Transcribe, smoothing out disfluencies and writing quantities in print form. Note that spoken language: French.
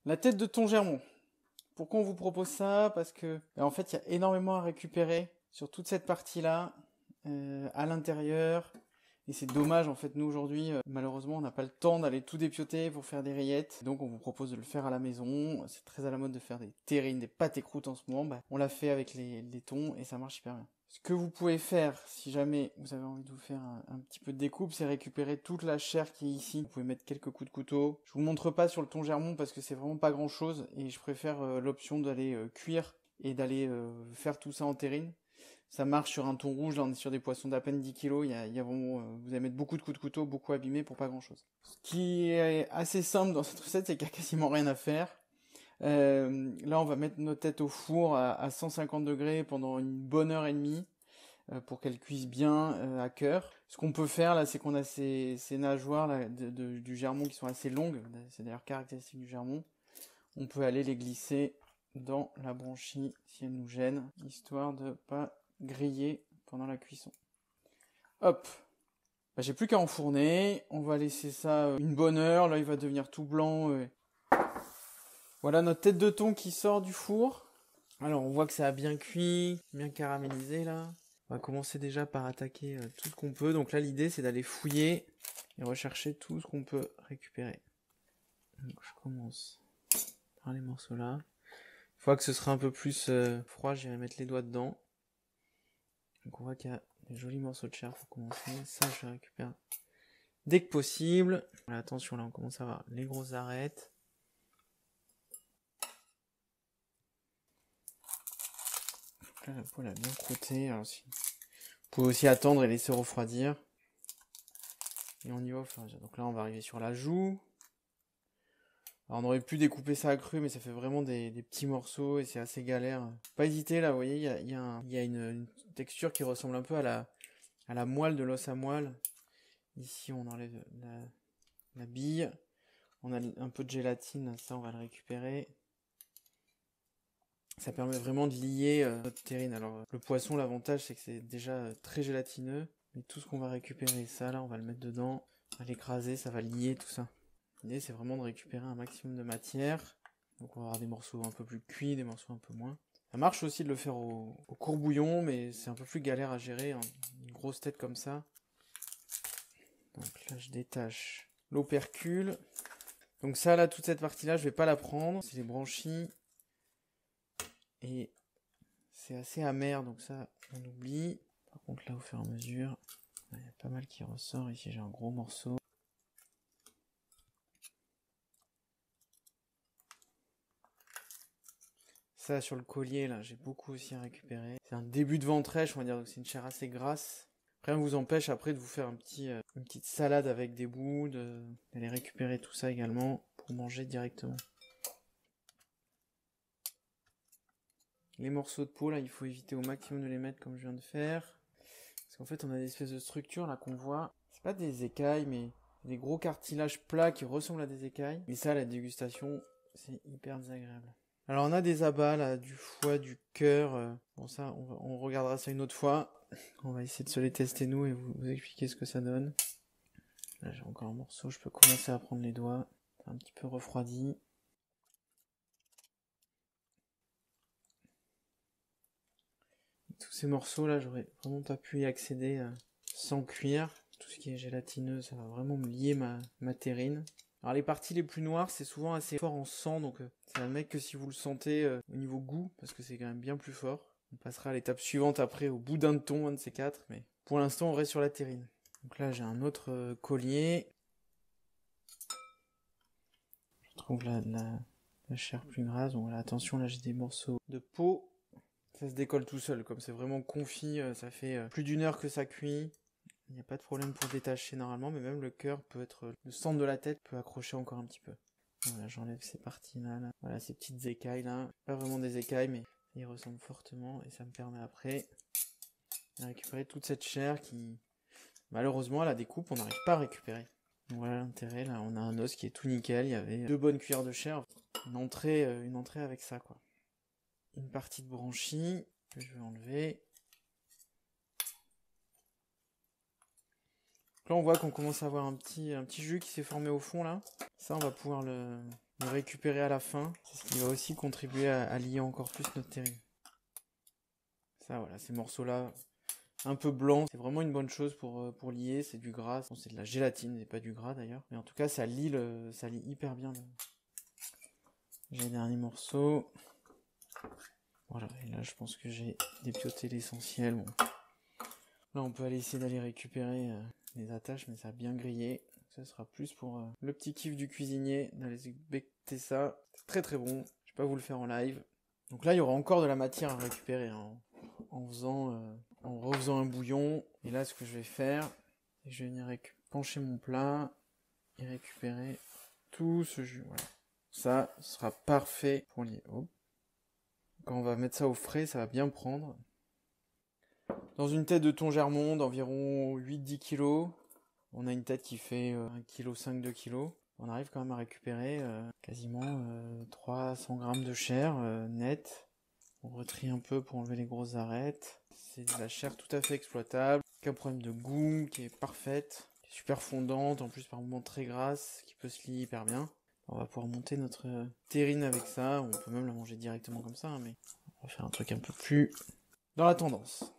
La tête de thon germon. Pourquoi on vous propose ça? Parce que, en fait, il y a énormément à récupérer sur toute cette partie-là, à l'intérieur. Et c'est dommage, en fait, nous aujourd'hui, malheureusement, on n'a pas le temps d'aller tout dépioter pour faire des rillettes. Donc on vous propose de le faire à la maison. C'est très à la mode de faire des terrines, des pâtes et croûtes en ce moment. Bah, on l'a fait avec les thons et ça marche hyper bien. Ce que vous pouvez faire, si jamais vous avez envie de vous faire un petit peu de découpe, c'est récupérer toute la chair qui est ici. Vous pouvez mettre quelques coups de couteau. Je vous montre pas sur le thon germon parce que c'est vraiment pas grand chose et je préfère l'option d'aller cuire et d'aller faire tout ça en terrine. Ça marche sur un thon rouge, là on est sur des poissons d'à peine 10 kilos, il y a vraiment, vous allez mettre beaucoup de coups de couteau, beaucoup abîmés pour pas grand chose. Ce qui est assez simple dans cette recette, c'est qu'il y a quasiment rien à faire. Là on va mettre nos têtes au four à 150 degrés pendant une bonne heure et demie pour qu'elles cuisent bien à cœur. Ce qu'on peut faire là, c'est qu'on a ces nageoires là, du germon qui sont assez longues, c'est d'ailleurs caractéristique du germon. On peut aller les glisser dans la branchie si elle nous gêne, histoire de pas griller pendant la cuisson. Hop, bah, j'ai plus qu'à enfourner, on va laisser ça une bonne heure, là il va devenir tout blanc. Voilà notre tête de thon qui sort du four. Alors on voit que ça a bien cuit, bien caramélisé là. On va commencer déjà par attaquer tout ce qu'on peut, donc là l'idée c'est d'aller fouiller et rechercher tout ce qu'on peut récupérer. Donc je commence par les morceaux là. Une fois que ce sera un peu plus froid, j'irai mettre les doigts dedans. Donc on voit qu'il y a des jolis morceaux de chair pour commencer. Ça, je les récupère dès que possible. Voilà, attention, là, on commence à avoir les grosses arêtes. Donc là, la peau, elle a bien croûté. Alors, vous pouvez aussi attendre et laisser refroidir. Et on y va au fur et à mesure. Donc là, on va arriver sur la joue. Alors, on aurait pu découper ça à cru, mais ça fait vraiment des petits morceaux et c'est assez galère. Pas hésiter, là, vous voyez, il y a une texture qui ressemble un peu à la moelle de l'os à moelle. Ici, on enlève la bille. On a un peu de gélatine, ça, on va le récupérer. Ça permet vraiment de lier notre terrine. Alors, le poisson, l'avantage, c'est que c'est déjà très gélatineux. Mais tout ce qu'on va récupérer, ça, là, on va le mettre dedans. On va l'écraser, ça va lier tout ça. L'idée, c'est vraiment de récupérer un maximum de matière. Donc, on va avoir des morceaux un peu plus cuits, des morceaux un peu moins. Ça marche aussi de le faire au courbouillon, mais c'est un peu plus galère à gérer, hein. Une grosse tête comme ça. Donc là, je détache l'opercule. Donc ça, là, toute cette partie-là, je vais pas la prendre. C'est les branchies. Et c'est assez amer, donc ça, on oublie. Par contre, là, au fur et à mesure, il y a pas mal qui ressort. Ici, j'ai un gros morceau. Ça, sur le collier, là, j'ai beaucoup aussi à récupérer. C'est un début de ventrèche, on va dire, donc c'est une chair assez grasse. Rien ne vous empêche après de vous faire une petite salade avec des bouts, d'aller récupérer tout ça également pour manger directement. Les morceaux de peau, là, il faut éviter au maximum de les mettre comme je viens de faire. Parce qu'en fait, on a des espèces de structures, là, qu'on voit. C'est pas des écailles, mais des gros cartilages plats qui ressemblent à des écailles. Et ça, la dégustation, c'est hyper désagréable. Alors, on a des abats, là, du foie, du cœur. Bon, ça, on regardera ça une autre fois. On va essayer de se les tester, nous, et vous expliquer ce que ça donne. Là, j'ai encore un morceau, je peux commencer à prendre les doigts. C'est un petit peu refroidi. Tous ces morceaux là, j'aurais vraiment pas pu y accéder sans cuire. Tout ce qui est gélatineux, ça va vraiment me lier ma terrine. Alors les parties les plus noires, c'est souvent assez fort en sang, donc ça va mettre que si vous le sentez au niveau goût, parce que c'est quand même bien plus fort. On passera à l'étape suivante après, au bout d'un thon, un de ces quatre, mais pour l'instant on reste sur la terrine. Donc là j'ai un autre collier. Je trouve la chair plus grasse, donc voilà, attention, là j'ai des morceaux de peau. Ça se décolle tout seul, comme c'est vraiment confit, ça fait plus d'une heure que ça cuit. Il n'y a pas de problème pour détacher normalement, mais même le cœur peut être, le centre de la tête peut accrocher encore un petit peu. Voilà, j'enlève ces parties-là, là. Voilà, ces petites écailles là. Pas vraiment des écailles, mais ils ressemblent fortement et ça me permet après de récupérer toute cette chair qui, malheureusement, à la découpe, on n'arrive pas à récupérer. Donc voilà l'intérêt, là, on a un os qui est tout nickel, il y avait 2 bonnes cuillères de chair. Une entrée avec ça, quoi. Une partie de branchie que je vais enlever. Donc là on voit qu'on commence à avoir un petit jus qui s'est formé au fond là. Ça on va pouvoir le récupérer à la fin. C'est ce qui va aussi contribuer à lier encore plus notre terrine. Ça, voilà, ces morceaux-là, un peu blancs, c'est vraiment une bonne chose pour lier. C'est du gras, bon, c'est de la gélatine et pas du gras d'ailleurs. Mais en tout cas, ça lie hyper bien. J'ai les derniers morceaux. Voilà, et là je pense que j'ai dépioté l'essentiel. Bon. Là on peut aller essayer d'aller récupérer les attaches, mais ça a bien grillé. Ça sera plus pour le petit kiff du cuisinier, d'aller becter ça. C'est très très bon, je vais pas vous le faire en live. Donc là il y aura encore de la matière à récupérer hein, en refaisant un bouillon. Et là ce que je vais faire, c'est que je vais venir pencher mon plat et récupérer tout ce jus. Voilà. Ça sera parfait pour lier. Oh. Quand on va mettre ça au frais, ça va bien prendre. Dans une tête de thon germont d'environ 8-10 kg, on a une tête qui fait 1,5 kg, 2 kg. On arrive quand même à récupérer quasiment 300 g de chair nette. On retrie un peu pour enlever les grosses arêtes. C'est de la chair tout à fait exploitable, aucun problème de goût, qui est parfaite, qui est super fondante, en plus par moments très grasse, qui peut se lier hyper bien. On va pouvoir monter notre terrine avec ça, on peut même la manger directement comme ça, hein, mais on va faire un truc un peu plus dans la tendance.